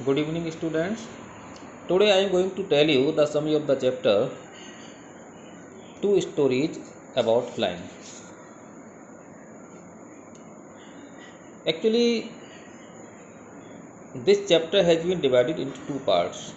Good evening, students. Today I am going to tell you the summary of the chapter Two Stories About Flying. Actually, this chapter has been divided into two parts.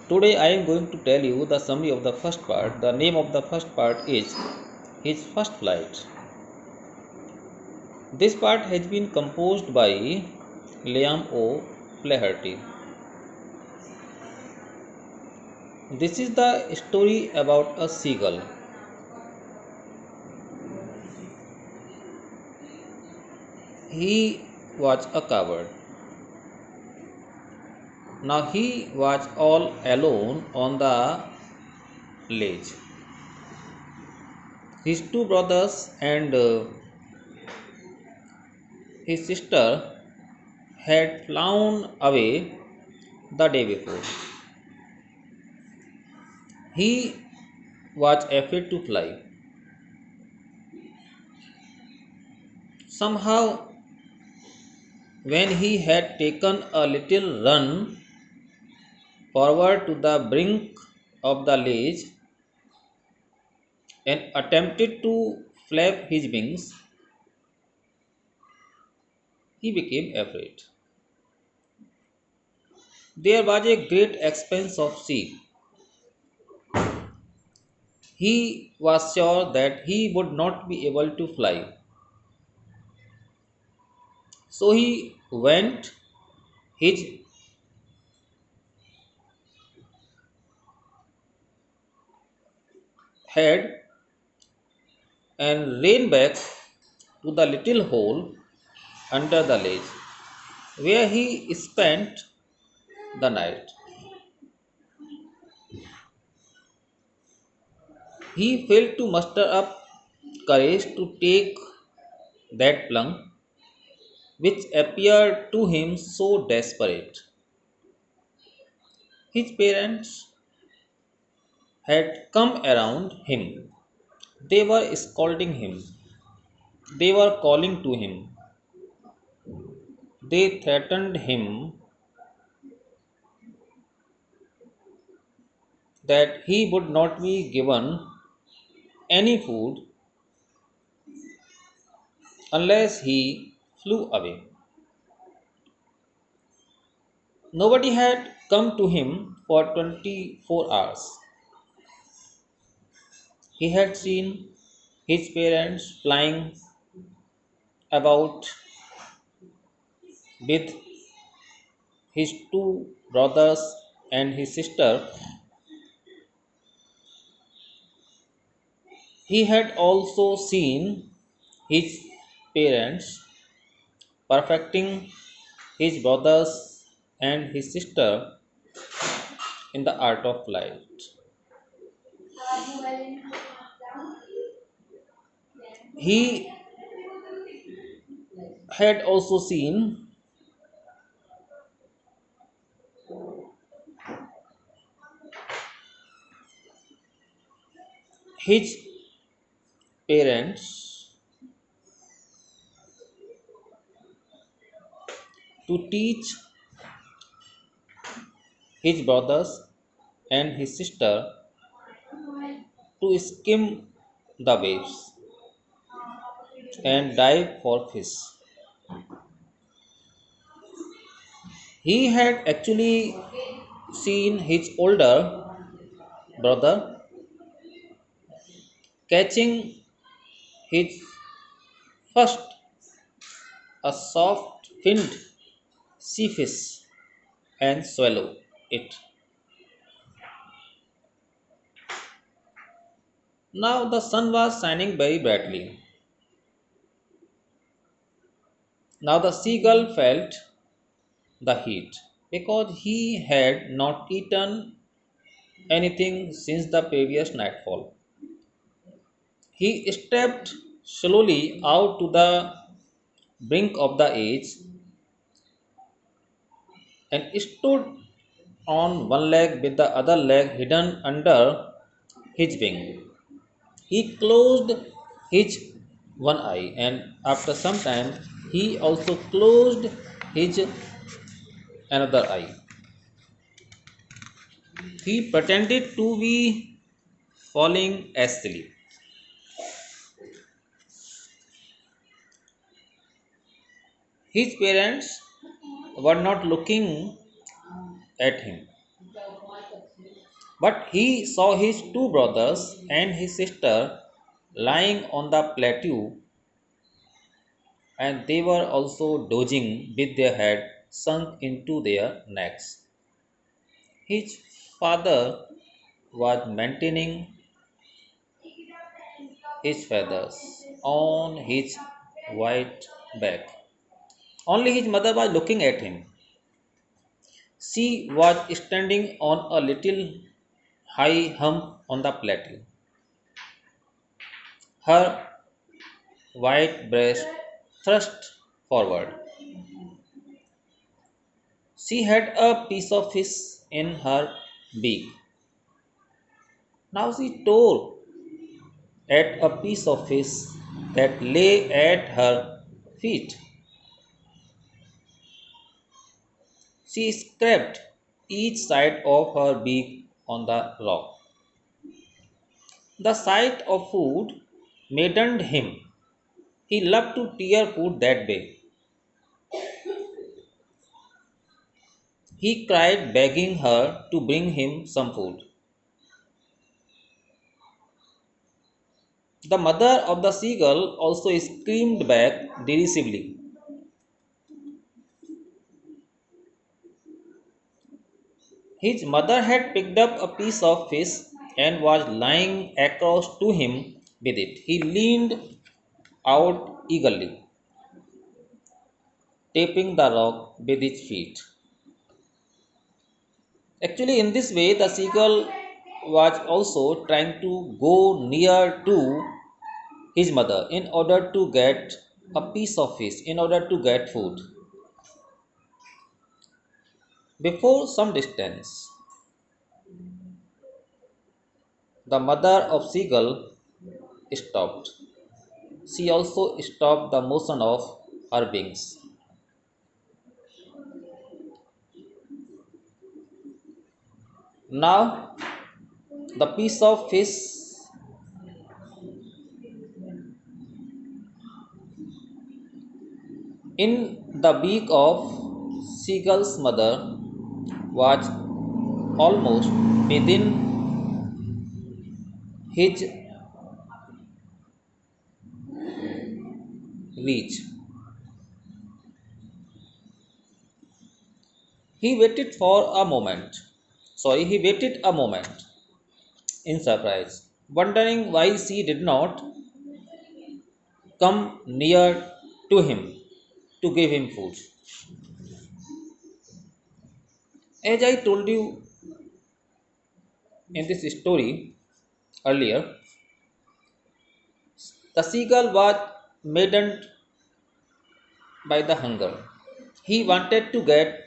Today I am going to tell you the summary of the first part. The name of the first part is His First Flight. This part has been composed by Liam O. Flaherty. This is the story about a seagull. He was a coward. Now he was all alone on the ledge. His two brothers and his sister had flown away the day before. He was afraid to fly. Somehow, when he had taken a little run forward to the brink of the ledge and attempted to flap his wings, he became afraid. There was a great expanse of sea. He was sure that he would not be able to fly. So he went his head and ran back to the little hole under the ledge where he spent the night. He failed to muster up courage to take that plunge, which appeared to him so desperate. His parents had come around him. They were scolding him. They were calling to him. They threatened him that he would not be given any food unless he flew away. Nobody had come to him for 24 hours. He had seen his parents flying about with his two brothers and his sister. He had also seen his parents perfecting his brothers and his sister in the art of flight. He had also seen his parents to teach his brothers and his sister to skim the waves and dive for fish. He had actually seen his older brother catching his first a soft finned sea fish and swallow it. Now the sun was shining very brightly. Now the seagull felt the heat because he had not eaten anything since the previous nightfall. He stepped slowly out to the brink of the edge and stood on one leg with the other leg hidden under his wing. He closed his one eye, and after some time he also closed his another eye. He pretended to be falling asleep. His parents were not looking at him, but he saw his two brothers and his sister lying on the plateau, and they were also dozing with their head sunk into their necks. His father was maintaining his feathers on his white back. Only his mother was looking at him. She was standing on a little high hump on the plateau, her white breast thrust forward. She had a piece of fish in her beak. Now she tore at a piece of fish that lay at her feet. She scraped each side of her beak on the rock. The sight of food maddened him. He loved to tear food that way. He cried, begging her to bring him some food. The mother of the seagull also screamed back derisively. His mother had picked up a piece of fish and was lying across to him with it. He leaned out eagerly, tapping the rock with his feet. Actually, in this way, the seagull was also trying to go near to his mother in order to get a piece of fish, in order to get food. Before some distance, the mother of seagull stopped. She also stopped the motion of her wings. Now, the piece of fish in the beak of seagull's mother was almost within his reach. He waited for a moment. He waited a moment in surprise, wondering why she did not come near to him to give him food. As I told you in this story earlier, the seagull was maddened by the hunger. He wanted to get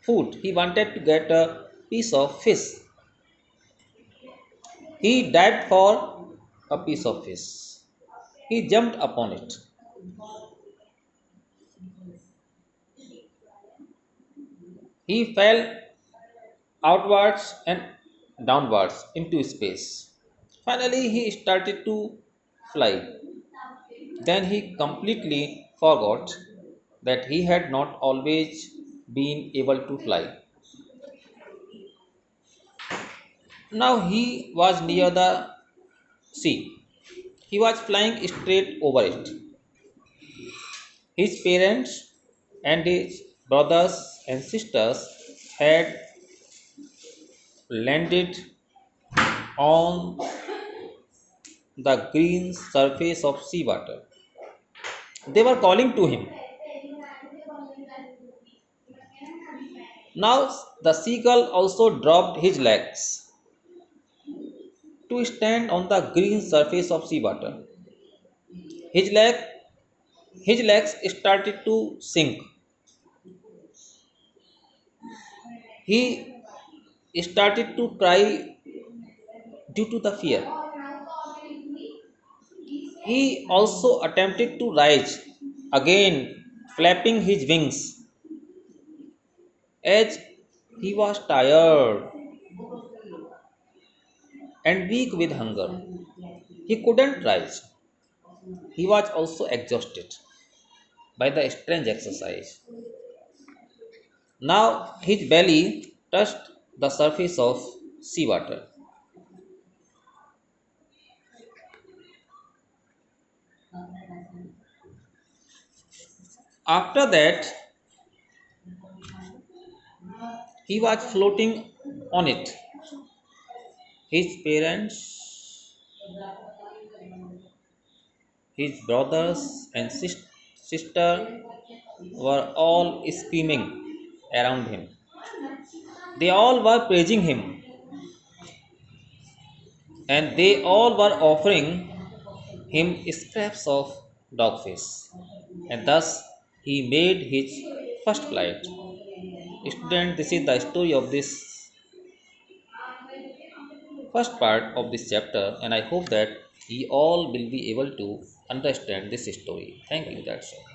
food, he wanted to get a piece of fish. He dived for a piece of fish. He jumped upon it. He fell outwards and downwards into space. Finally, he started to fly. Then he completely forgot that he had not always been able to fly. Now he was near the sea. He was flying straight over it. His parents and his brothers and sisters had landed on the green surface of seawater. They were calling to him. Now the seagull also dropped his legs to stand on the green surface of seawater. His leg his legs started to sink. He started to cry due to the fear. He also attempted to rise again, flapping his wings. as he was tired and weak with hunger. He couldn't rise. He was also exhausted by the strange exercise. Now his belly touched the surface of seawater. After that, he was floating on it. His parents, his brothers, and sister were all screaming around him. They all were praising him, and they all were offering him scraps of dogfish. And thus he made his first flight. Student, this is the story of this first part of this chapter, and I hope that we all will be able to understand this story. Thank you. That's all.